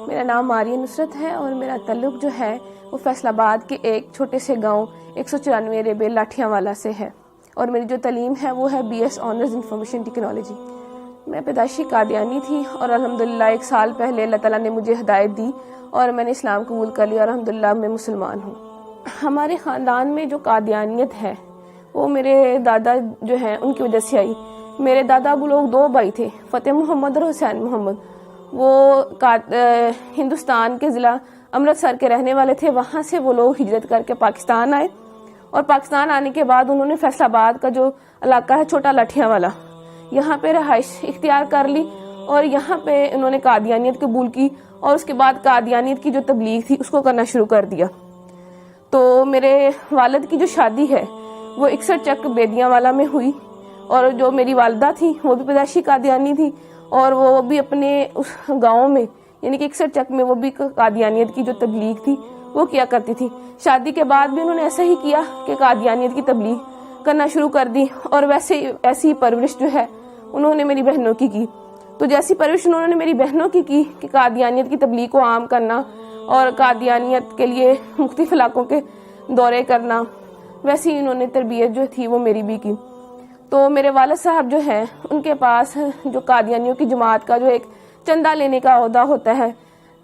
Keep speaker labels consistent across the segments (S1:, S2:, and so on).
S1: میرا نام ماریہ نصرت ہے اور میرا تعلق جو ہے وہ فیصل آباد کے ایک چھوٹے سے گاؤں 194 ریبے لاٹھیاں والا سے ہے، اور میری جو تعلیم ہے وہ ہے BS آنرز انفارمیشن ٹیکنالوجی۔ میں پیدائشی قادیانی تھی اور الحمدللہ 1 سال پہلے اللہ تعالیٰ نے مجھے ہدایت دی اور میں نے اسلام قبول کر لیا اور الحمدللہ میں مسلمان ہوں۔ ہمارے خاندان میں جو قادیانیت ہے وہ میرے دادا جو ہیں ان کی وجہ سے آئی۔ میرے دادا وہ لوگ 2 بھائی تھے، فتح محمد اور حسین محمد۔ وہ ہندوستان کے ضلع امرتسر کے رہنے والے تھے، وہاں سے وہ لوگ ہجرت کر کے پاکستان آئے، اور پاکستان آنے کے بعد انہوں نے فیصل آباد کا جو علاقہ ہے چھوٹا لاٹھیاں والا، یہاں پہ رہائش اختیار کر لی اور یہاں پہ انہوں نے قادیانیت قبول کی، اور اس کے بعد قادیانیت کی جو تبلیغ تھی اس کو کرنا شروع کر دیا۔ تو میرے والد کی جو شادی ہے وہ 61 چک بیدیاں والا میں ہوئی، اور جو میری والدہ تھی وہ بھی پیدائشی قادیانی تھی، اور وہ بھی اپنے اس گاؤں میں یعنی کہ 61 چک میں وہ بھی قادیانیت کی جو تبلیغ تھی وہ کیا کرتی تھی۔ شادی کے بعد بھی انہوں نے ایسا ہی کیا کہ قادیانیت کی تبلیغ کرنا شروع کر دی، اور ایسی پرورش جو ہے انہوں نے میری بہنوں کی کی۔ تو جیسی پرورش انہوں نے میری بہنوں کی کہ قادیانیت کی تبلیغ کو عام کرنا اور قادیانیت کے لیے مختلف علاقوں کے دورے کرنا، ویسی انہوں نے تربیت جو تھی وہ میری بھی کی۔ تو میرے والد صاحب جو ہیں ان کے پاس جو قادیانیوں کی جماعت کا جو ایک چندہ لینے کا عہدہ ہوتا ہے،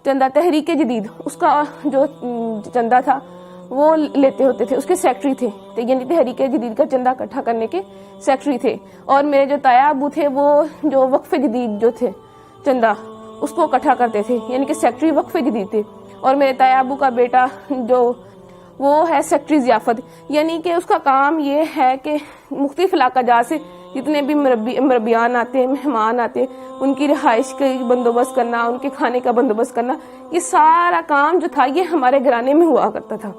S1: چندہ تحریک جدید، اس کا جو چندہ تھا وہ لیتے ہوتے تھے، اس کے سیکٹری تھے، یعنی تحریک جدید کا چندہ اکٹھا کرنے کے سیکٹری تھے۔ اور میرے جو تایا ابو تھے وہ جو وقف جدید جو تھے چندہ اس کو اکٹھا کرتے تھے، یعنی کہ سیکٹری وقف جدید تھے۔ اور میرے تایا ابو کا بیٹا جو وہ ہے سیکٹری ضیافت، یعنی کہ اس کا کام یہ ہے کہ مختلف علاقہ جات سے جتنے بھی مربیان آتے ہیں، مہمان آتے ہیں، ان کی رہائش کا بندوبست کرنا، ان کے کھانے کا بندوبست کرنا، یہ سارا کام جو تھا یہ ہمارے گھرانے میں ہوا کرتا تھا۔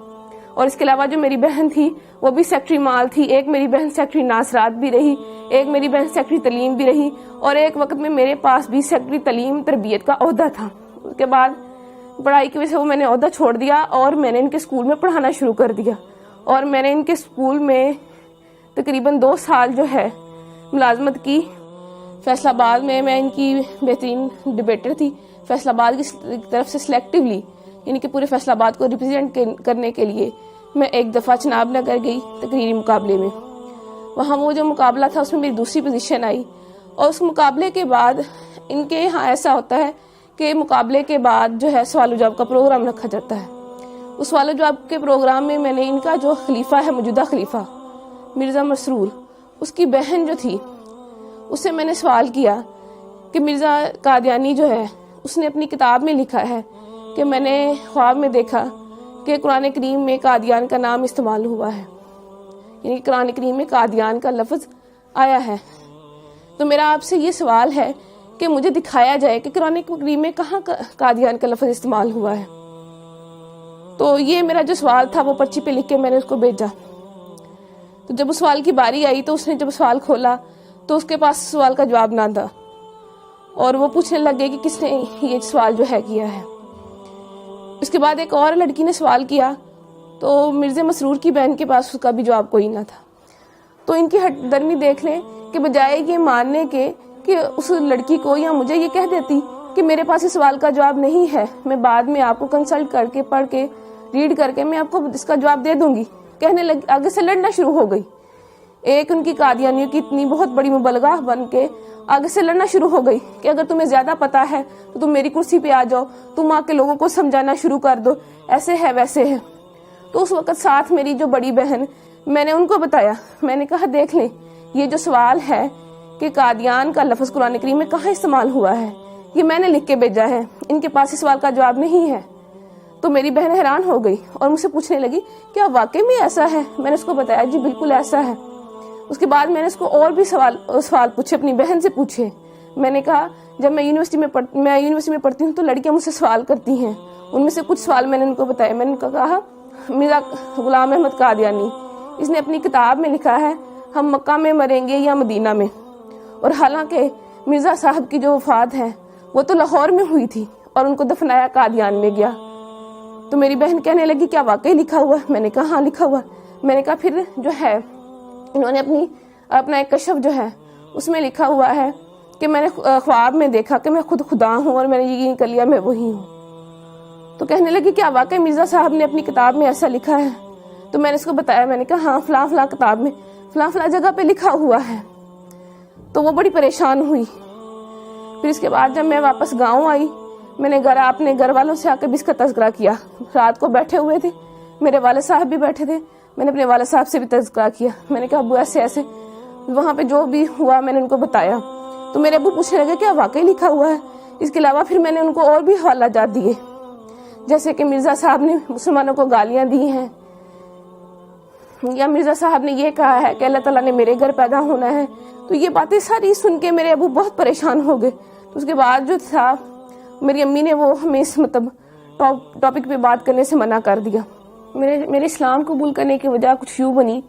S1: اور اس کے علاوہ جو میری بہن تھی وہ بھی سیکٹری مال تھی، ایک میری بہن سیکٹری ناصرات بھی رہی، ایک میری بہن سیکٹری تعلیم بھی رہی، اور ایک وقت میں میرے پاس بھی سیکٹری تعلیم تربیت کا عہدہ تھا۔ اس کے بعد پڑھائی کی وجہ سے وہ میں نے عہدہ چھوڑ دیا اور میں نے ان کے اسکول میں پڑھانا شروع کر دیا، اور میں نے ان کے اسکول میں تقریباً 2 سال جو ہے ملازمت کی۔ فیصل آباد میں ان کی بہترین ڈبیٹر تھی، فیصل آباد کی طرف سے سلیکٹیولی یعنی کہ پورے فیصل آباد کو ریپرزینٹ کرنے کے لیے میں ایک دفعہ چناب نگر گئی تقریری مقابلے میں۔ وہاں وہ جو مقابلہ تھا اس میں میری دوسری پوزیشن آئی، اور اس مقابلے کے بعد ان کے یہاں ایسا ہوتا ہے کہ مقابلے کے بعد جو ہے سوال و جواب کا پروگرام رکھا جاتا ہے۔ اس سوال و جواب کے پروگرام میں نے ان کا جو خلیفہ ہے، موجودہ خلیفہ مرزا مسرور، اس کی بہن جو تھی اس سے میں نے سوال کیا کہ مرزا قادیانی جو ہے اس نے اپنی کتاب میں لکھا ہے کہ میں نے خواب میں دیکھا کہ قرآن کریم میں قادیان کا نام استعمال ہوا ہے، یعنی قرآن کریم میں قادیان کا لفظ آیا ہے۔ تو میرا آپ سے یہ سوال ہے کہ مجھے دکھایا جائے کہ قرآن کریم میں کہاں قادیان کا لفظ استعمال ہوا ہے۔ تو یہ میرا جو سوال تھا وہ پرچی پہ لکھ کے میں نے اس کو بھیجا۔ تو جب اس سوال کی باری آئی تو اس نے جب سوال کھولا تو اس کے پاس سوال کا جواب نہ تھا، اور وہ پوچھنے لگ گئے کہ کس نے یہ سوال جو ہے کیا ہے۔ اس کے بعد ایک اور لڑکی نے سوال کیا تو مرزا مسرور کی بہن کے پاس اس کا بھی جواب کوئی نہ تھا۔ تو ان کی ہٹ درمی دیکھ لیں کہ بجائے یہ ماننے کے کہ اس لڑکی کو یا مجھے یہ کہہ دیتی کہ میرے پاس اس سوال کا جواب نہیں ہے، میں بعد میں آپ کو کنسلٹ کر کے پڑھ کے ریڈ کر کے میں آپ کو اس کا جواب دے دوں گی، کہنے لگی، آگے سے لڑنا شروع ہو گئی۔ ایک ان کی قادیانیوں کی اتنی بہت بڑی مبلغہ بن کے آگے سے لڑنا شروع ہو گئی کہ اگر تمہیں زیادہ پتا ہے تو تم میری کرسی پہ آ جاؤ، تم آ کے لوگوں کو سمجھانا شروع کر دو، ایسے ہے ویسے ہے۔ تو اس وقت ساتھ میری جو بڑی بہن، میں نے ان کو بتایا، میں نے کہا دیکھ لیں یہ جو سوال ہے کہ قادیان کا لفظ قرآن کریم میں کہاں استعمال ہوا ہے، یہ میں نے لکھ کے بھیجا ہے، ان کے پاس اس سوال کا جواب نہیں ہے۔ تو میری بہن حیران ہو گئی اور مجھ سے پوچھنے لگی کیا واقعی میں ایسا ہے؟ میں نے اس کو بتایا جی بالکل ایسا ہے۔ اس کے بعد میں نے اس کو اور بھی سوال پوچھے، اپنی بہن سے پوچھے۔ میں نے کہا جب میں یونیورسٹی میں پڑھتی ہوں تو لڑکیاں مجھ سے سوال کرتی ہیں، ان میں سے کچھ سوال میں نے ان کو بتایا۔ میں نے کہا مرزا غلام احمد قادیانی، اس نے اپنی کتاب میں لکھا ہے ہم مکہ میں مریں گے یا مدینہ میں، اور حالانکہ مرزا صاحب کی جو وفات ہے وہ تو لاہور میں ہوئی تھی اور ان کو دفنایا قادیان میں گیا۔ تو میری بہن کہنے لگی کیا واقعی لکھا ہوا؟ میں نے کہا ہاں لکھا ہوا۔ میں نے کہا پھر جو ہے انہوں نے اپنا ایک کشف جو ہے اس میں لکھا ہوا ہے کہ میں نے خواب میں دیکھا کہ میں خود خدا ہوں اور میں نے یقین کر لیا میں وہی ہوں۔ تو کہنے لگی کیا واقعی مرزا صاحب نے اپنی کتاب میں ایسا لکھا ہے؟ تو میں نے اس کو بتایا، میں نے کہا ہاں فلاں فلاں کتاب میں فلاں فلاں جگہ پہ لکھا ہوا ہے۔ تو وہ بڑی پریشان ہوئی۔ پھر اس کے بعد جب میں واپس گاؤں آئی، میں نے اپنے گھر والوں سے آ کے بھی اس کا تذکرہ کیا۔ رات کو بیٹھے ہوئے تھے، میرے والد صاحب بھی بیٹھے تھے، میں نے اپنے والد صاحب سے بھی تذکرہ کیا۔ میں نے کہا ابو ایسے ایسے وہاں پہ جو بھی ہوا میں نے ان کو بتایا۔ تو میرے ابو پوچھنے لگے کیا واقعی لکھا ہوا ہے؟ اس کے علاوہ پھر میں نے ان کو اور بھی حوالہ جات دیے، جیسے کہ مرزا صاحب نے مسلمانوں کو گالیاں دی ہیں، یا مرزا صاحب نے یہ کہا ہے کہ اللہ تعالیٰ نے میرے گھر پیدا ہونا ہے۔ تو یہ باتیں ساری سن کے میرے ابو بہت پریشان ہو گئے۔ تو اس کے بعد جو تھا میری امی نے وہ ہمیں اس ٹاپک پہ بات کرنے سے منع کر دیا۔ میرے اسلام قبول کرنے کی وجہ کچھ یوں بنی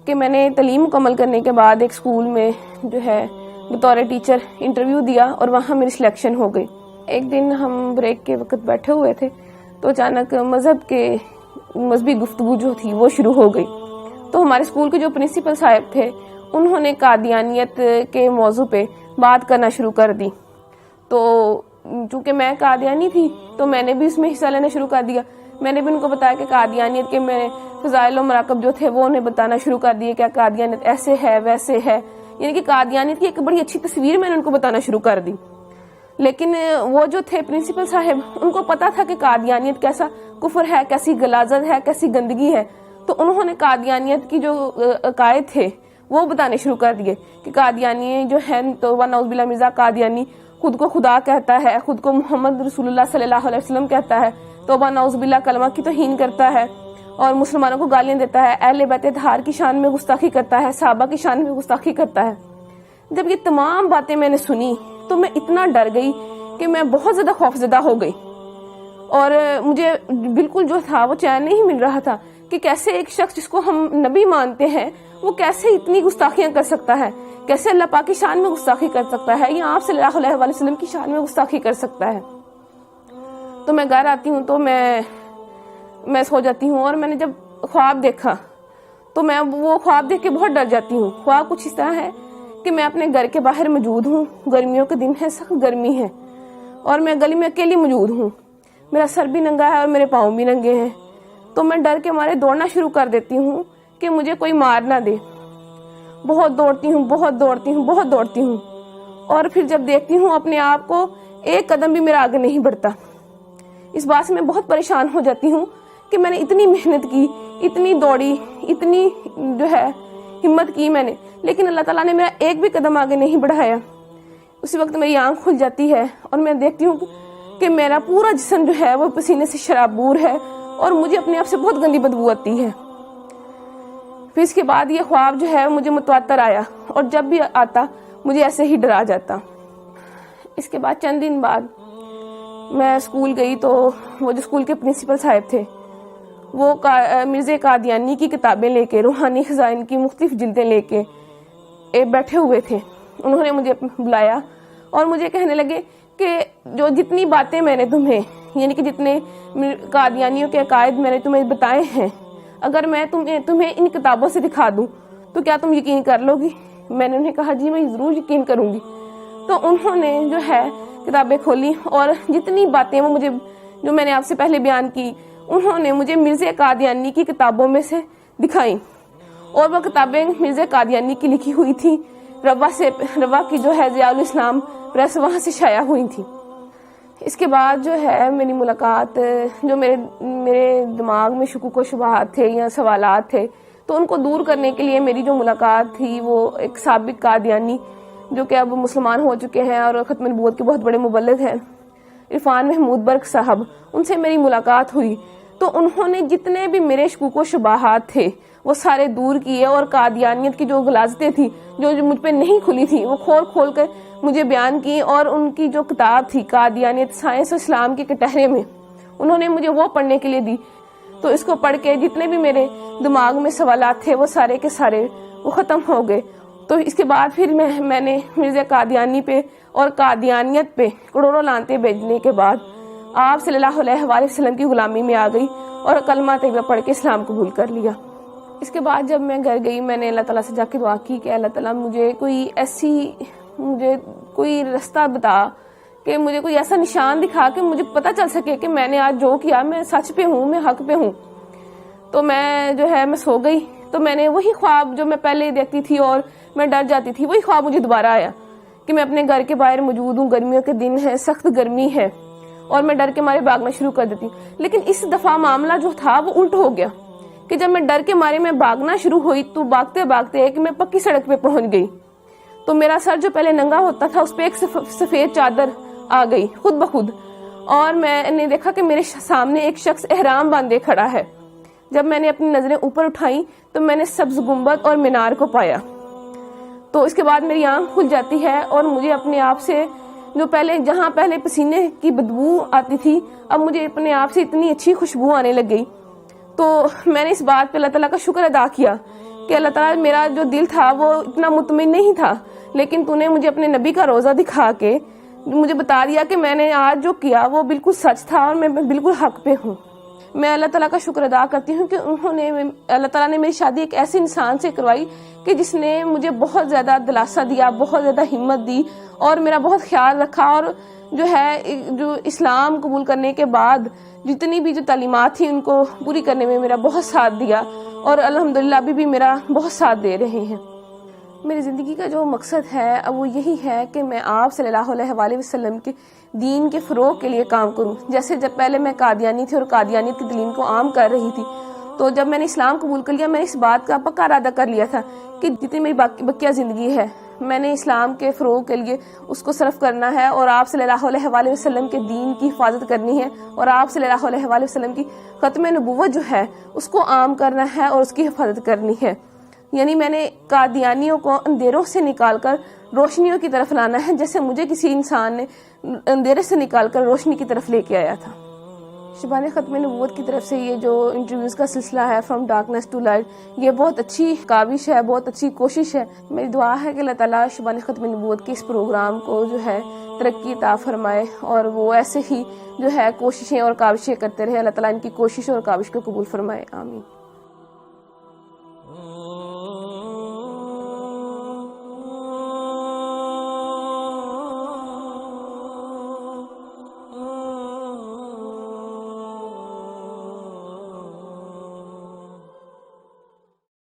S1: کہ میں نے تعلیم مکمل کرنے کے بعد ایک اسکول میں جو ہے بطور ٹیچر انٹرویو دیا اور وہاں میری سلیکشن ہو گئی۔ ایک دن ہم بریک کے وقت بیٹھے ہوئے تھے تو اچانک مذہبی گفتگو جو تھی وہ شروع ہو گئی۔ تو ہمارے اسکول کے جو پرنسپل صاحب تھے انہوں نے قادیانیت کے موضوع پہ بات کرنا شروع کر دی۔ تو چونکہ میں قادیانی تھی تو میں نے بھی اس میں حصہ لینا شروع کر دیا۔ میں نے بھی ان کو بتایا کہ قادیانیت کے میں فضائل و مراقب جو تھے وہ انہیں بتانا شروع کر دیے، کیا قادیانیت ایسے ہے ویسے ہے، یعنی کہ قادیانیت کی ایک بڑی اچھی تصویر میں نے ان کو بتانا شروع کر دی۔ لیکن وہ جو تھے پرنسپل صاحب ان کو پتا تھا کہ قادیانیت کیسا کفر ہے، کیسی غلاظت ہے، کیسی گندگی ہے۔ تو انہوں نے قادیانیت کی جو عقائد تھے وہ بتانے شروع کر دیے کہ قادیانی جو ہے تو نعوذ باللہ مرزا قادیانی خود کو خدا کہتا ہے، خود کو محمد رسول اللہ صلی اللہ علیہ وسلم کہتا ہے، توبہ نعوذ باللہ کلمہ کی توہین کرتا ہے اور مسلمانوں کو گالیاں دیتا ہے، اہل بیت اطہار کی شان میں گستاخی کرتا ہے، صحابہ کی شان میں گستاخی کرتا ہے۔ جب یہ تمام باتیں میں نے سنی تو میں اتنا ڈر گئی کہ میں بہت زیادہ خوفزدہ ہو گئی، اور مجھے بالکل جو تھا وہ چین نہیں مل رہا تھا کہ کیسے ایک شخص جس کو ہم نبی مانتے ہیں وہ کیسے اتنی گستاخیاں کر سکتا ہے، کیسے اللہ پاک کی شان میں گستاخی کر سکتا ہے یا آپ صلی اللہ علیہ وسلم کی شان میں گستاخی کر سکتا ہے۔ تو میں گھر آتی ہوں تو میں سو جاتی ہوں، اور میں نے جب خواب دیکھا تو میں وہ خواب دیکھ کے بہت ڈر جاتی ہوں۔ خواب کچھ اس طرح ہے کہ میں اپنے گھر کے باہر موجود ہوں، گرمیوں کے دن ہے، سخت گرمی ہے، اور میں گلی میں اکیلی موجود ہوں، میرا سر بھی ننگا ہے اور میرے پاؤں بھی ننگے ہیں۔ تو میں ڈر کے مارے دوڑنا شروع کر دیتی ہوں کہ مجھے کوئی مار نہ دے۔ بہت دوڑتی ہوں، اور پھر جب دیکھتی ہوں اپنے آپ کو ایک قدم بھی میرا آگے نہیں بڑھتا۔ اس بات سے میں بہت پریشان ہو جاتی ہوں کہ میں نے اتنی محنت کی، اتنی دوڑی، اتنی جو ہے ہمت کی میں نے، لیکن اللہ تعالیٰ نے میرا ایک بھی قدم آگے نہیں بڑھایا۔ اسی وقت میری آنکھ کھل جاتی ہے اور میں دیکھتی ہوں کہ میرا پورا جسم جو ہے وہ پسینے سے شرابور ہے اور مجھے اپنے آپ سے بہت گندی بدبو آتی ہے۔ پھر اس کے بعد یہ خواب جو ہے مجھے متواتر آیا، اور جب بھی آتا مجھے ایسے ہی ڈرا جاتا۔ اس کے بعد چند دن بعد میں اسکول گئی تو وہ جو اسکول کے پرنسپل صاحب تھے وہ مرزا قادیانی کی کتابیں لے کے، روحانی خزائن کی مختلف جلدیں لے کے بیٹھے ہوئے تھے۔ انہوں نے مجھے بلایا اور مجھے کہنے لگے کہ جو جتنی باتیں میں نے تمہیں، یعنی کہ جتنے قادیانیوں کے عقائد میں نے تمہیں بتائے ہیں، اگر میں تمہیں ان کتابوں سے دکھا دوں تو کیا تم یقین کر لو گی؟ میں نے انہیں کہا جی میں ضرور یقین کروں گی۔ تو انہوں نے جو ہے کتابیں کھولی اور جتنی باتیں وہ مجھے جو میں نے آپ سے پہلے بیان کی انہوں نے مجھے مرزا قادیانی کی کتابوں میں سے دکھائیں، اور وہ کتابیں مرزا قادیانی کی لکھی ہوئی تھی، روا کی جو ہے ضیاء الاسلام پریس وہاں سے شائع ہوئی تھی۔ اس کے بعد جو ہے میری ملاقات، جو میرے دماغ میں شکوک و شبہات تھے یا سوالات تھے تو ان کو دور کرنے کے لیے میری جو ملاقات تھی وہ ایک سابق قادیانی جو کہ اب مسلمان ہو چکے ہیں اور ختم نبوت کے بہت بڑے مبلغ ہیں، عرفان محمود برق صاحب، ان سے میری ملاقات ہوئی۔ تو انہوں نے جتنے بھی میرے شکوک و شبہات تھے وہ سارے دور کیے، اور قادیانیت کی جو غلاظتیں تھی جو مجھ پہ نہیں کھلی تھی وہ کھول کر مجھے بیان کی، اور ان کی جو کتاب تھی قادیانیت سائنس و اسلام کے کٹہرے میں انہوں نے مجھے وہ پڑھنے کے لیے دی۔ تو اس کو پڑھ کے جتنے بھی میرے دماغ میں سوالات تھے وہ سارے کے سارے وہ ختم ہو گئے۔ تو اس کے بعد پھر میں نے مرزا قادیانی پہ اور قادیانیت پہ کروڑوں لعنتیں بھیجنے کے بعد آپ صلی اللہ علیہ وآلہ وسلم کی غلامی میں آ گئی اور کلمہ طیبہ پڑھ کے اسلام قبول کر لیا۔ اس کے بعد جب میں گھر گئی میں نے اللہ تعالیٰ سے جا کے دعا کی کہ اللہ تعالیٰ مجھے کوئی رستہ بتا کہ مجھے کوئی ایسا نشان دکھا کہ مجھے پتہ چل سکے کہ میں نے آج جو کیا میں سچ پہ ہوں، میں حق پہ ہوں. تو میں جو ہے میں سو گئی. تو میں نے وہی خواب جو میں پہلے دیکھتی تھی اور میں ڈر جاتی تھی، وہی خواب مجھے دوبارہ آیا کہ میں اپنے گھر کے باہر موجود ہوں، گرمیوں کے دن ہے، سخت گرمی ہے، اور میں ڈر کے مارے بھاگنا شروع کر دیتی ہوں. لیکن اس دفعہ معاملہ جو تھا وہ الٹ ہو گیا کہ جب میں ڈر کے مارے میں بھاگنا شروع ہوئی تو بھاگتے بھاگتے کہ میں پکی سڑک پہ پہنچ گئی. تو میرا سر جو پہلے ننگا ہوتا تھا اس پہ ایک سفید چادر آ گئی خود بخود، اور میں نے دیکھا کہ میرے سامنے ایک شخص احرام باندھے کھڑا ہے. جب میں نے اپنی نظریں اوپر اٹھائیں تو میں نے سبز گنبد اور مینار کو پایا. تو اس کے بعد میری آنکھ کھل جاتی ہے اور مجھے اپنے آپ سے جو جہاں پہلے پسینے کی بدبو آتی تھی، اب مجھے اپنے آپ سے اتنی اچھی خوشبو آنے لگ گئی. تو میں نے اس بات پہ اللہ تعالیٰ کا شکر ادا کیا کہ اللہ تعالیٰ، میرا جو دل تھا وہ اتنا مطمئن نہیں تھا، لیکن تو نے مجھے اپنے نبی کا روزہ دکھا کے مجھے بتا دیا کہ میں نے آج جو کیا وہ بالکل سچ تھا اور میں بالکل حق پہ ہوں. میں اللہ تعالیٰ کا شکر ادا کرتی ہوں کہ اللہ تعالیٰ نے میری شادی ایک ایسے انسان سے کروائی کہ جس نے مجھے بہت زیادہ دلاسا دیا، بہت زیادہ ہمت دی اور میرا بہت خیال رکھا، اور جو اسلام قبول کرنے کے بعد جتنی بھی جو تعلیمات تھیں ان کو پوری کرنے میں میرا بہت ساتھ دیا، اور الحمدللہ ابھی بھی میرا بہت ساتھ دے رہے ہیں. میری زندگی کا جو مقصد ہے اب وہ یہی ہے کہ میں آپ صلی اللہ علیہ وآلہ وسلم کے دین کے فروغ کے لیے کام کروں. جیسے جب پہلے میں قادیانی تھی اور قادیانیت کی تعلیم کو عام کر رہی تھی، تو جب میں نے اسلام قبول کر لیا میں نے اس بات کا پکا ارادہ کر لیا تھا کہ جتنی میری بقیہ زندگی ہے میں نے اسلام کے فروغ کے لیے اس کو صرف کرنا ہے، اور آپ صلی اللہ علیہ وآلہ وسلم کے دین کی حفاظت کرنی ہے، اور آپ صلی اللہ علیہ وآلہ وسلم کی ختم نبوت جو ہے اس کو عام کرنا ہے اور اس کی حفاظت کرنی ہے. یعنی میں نے قادیانیوں کو اندھیروں سے نکال کر روشنیوں کی طرف لانا ہے، جیسے مجھے کسی انسان نے اندھیرے سے نکال کر روشنی کی طرف لے کے آیا تھا. شبان ختم نبوت کی طرف سے یہ جو انٹرویوز کا سلسلہ ہے فرام ڈارکنیس ٹو لائٹ، یہ بہت اچھی کاوش ہے، بہت اچھی کوشش ہے. میری دعا ہے کہ اللہ تعالیٰ شبان ختم نبوت کے اس پروگرام کو جو ہے ترقی عطا فرمائے، اور وہ ایسے ہی جو ہے کوششیں اور کاوشیں کرتے رہے. اللہ تعالیٰ ان کی کوشش اور کاوش کو قبول فرمائے. آمین.